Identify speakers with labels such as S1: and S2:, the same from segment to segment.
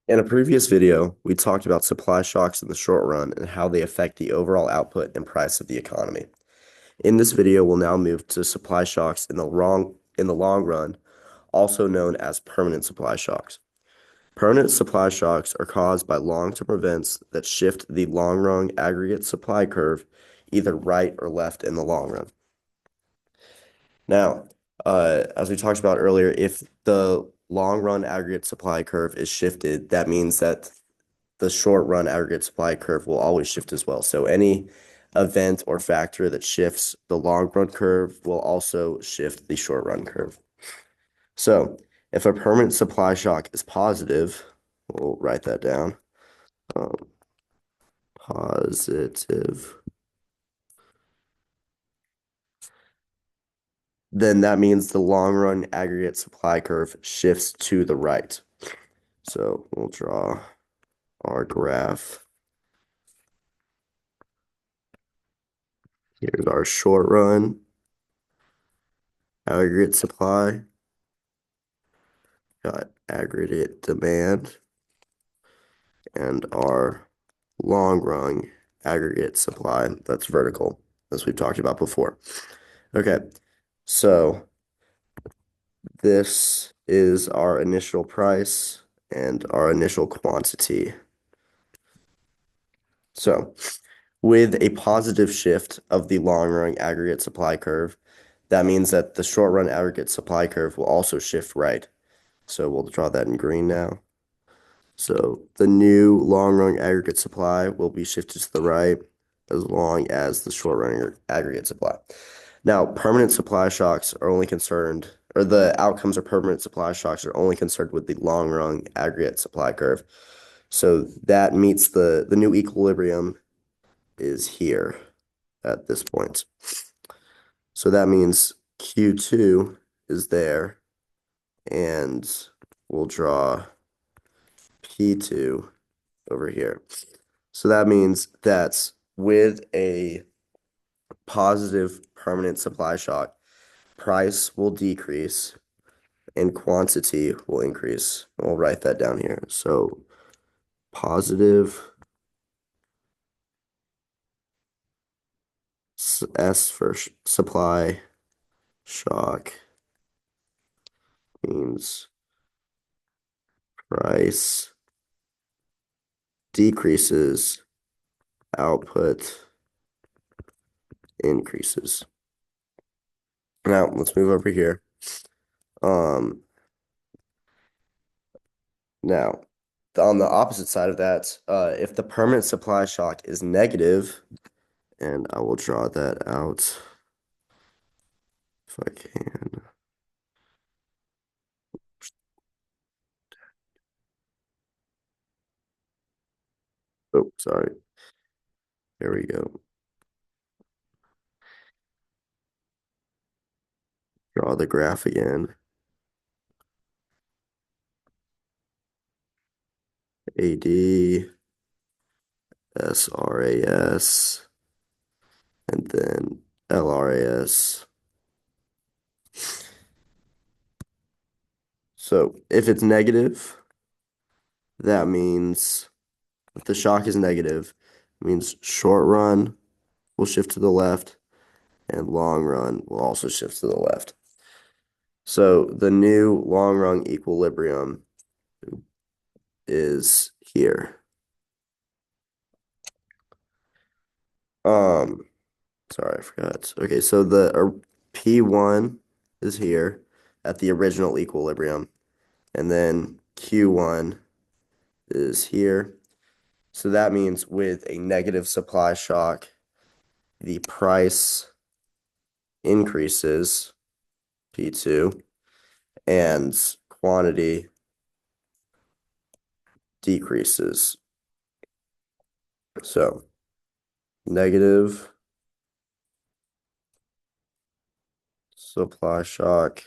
S1: In a previous video, we talked about supply shocks in the short run and how they affect the overall output and price of the economy. In this video, we'll now move to supply shocks in the long run, also known as permanent supply shocks. Permanent supply shocks are caused by long-term events that shift the long-run aggregate supply curve either right or left in the long run. Now, as we talked about earlier, if the long-run aggregate supply curve is shifted, that means that the short run aggregate supply curve will always shift as well. So any event or factor that shifts the long run curve will also shift the short run curve. So if a permanent supply shock is positive, we'll write that down. Um, Positive, then that means the long run aggregate supply curve shifts to the right. So we'll draw our graph. Here's our short run aggregate supply. Got aggregate demand and our long run aggregate supply that's vertical, as we've talked about before. Okay, so this is our initial price and our initial quantity. So with a positive shift of the long run aggregate supply curve, that means that the short run aggregate supply curve will also shift right. So we'll draw that in green now. So the new long run aggregate supply will be shifted to the right as long as the short run aggregate supply. Now, permanent supply shocks are only concerned, or the outcomes of permanent supply shocks are only concerned with the long run aggregate supply curve. So that meets the new equilibrium is here at this point. So that means Q2 is there, and we'll draw P2 over here. So that means that with a positive permanent supply shock, price will decrease and quantity will increase. We'll write that down here. So positive S for supply shock means price decreases, output increases. Now let's move over here. Um, Now on the opposite side of that, if the permanent supply shock is negative, and I will draw that out if I can. Oh, sorry. Here we go. Draw the graph again. AD, SRAS, and then LRAS. So if it's negative, that means if the shock is negative, it means short run will shift to the left and long run will also shift to the left. So the new long run equilibrium is here. Um, Sorry, I forgot. Okay, so the P1 is here at the original equilibrium, and then Q1 is here. So that means with a negative supply shock, the price increases, P2, and quantity decreases. So negative supply shock,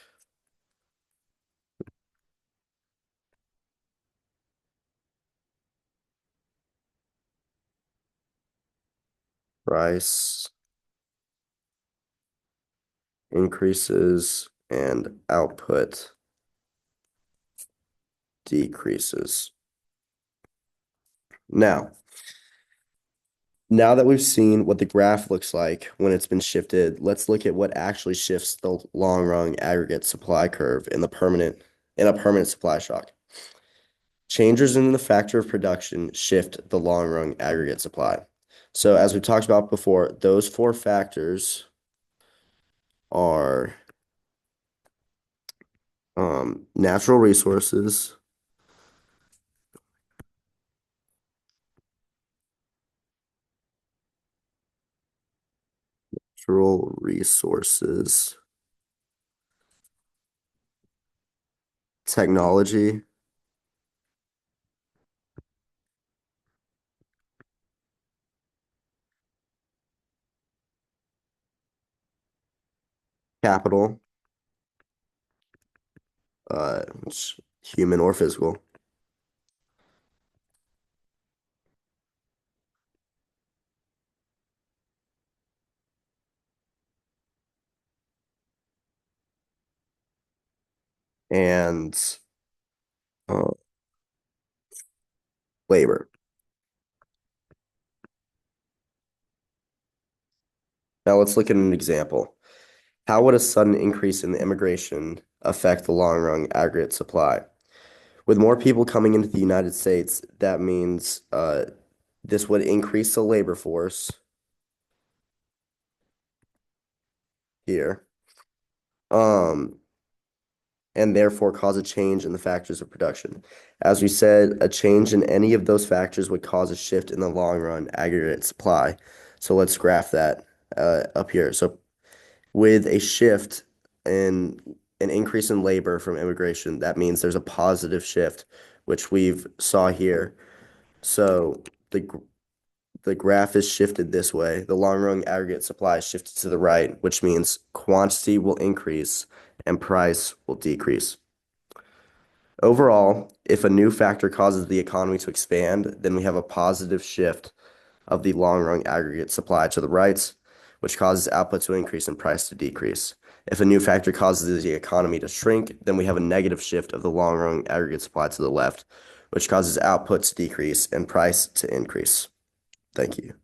S1: price increases, and output decreases. Now, now that we've seen what the graph looks like when it's been shifted, let's look at what actually shifts the long run aggregate supply curve in a permanent supply shock. Changes in the factor of production shift the long run aggregate supply. So as we talked about before, those four factors are natural resources, natural resources, technology, capital, human or physical, and uh, labor. Now let's look at an example. How would a sudden increase in the immigration affect the long run aggregate supply? With more people coming into the United States, that means this would increase the labor force here, um, and therefore cause a change in the factors of production. As we said, a change in any of those factors would cause a shift in the long run aggregate supply. So let's graph that up here. So with a shift in an increase in labor from immigration, that means there's a positive shift, which we've saw here. So the graph is shifted this way. The long run aggregate supply is shifted to the right, which means quantity will increase and price will decrease. Overall, if a new factor causes the economy to expand, then we have a positive shift of the long run aggregate supply to the right, which causes output to increase and price to decrease. If a new factor causes the economy to shrink, then we have a negative shift of the long run aggregate supply to the left, which causes output to decrease and price to increase. Thank you.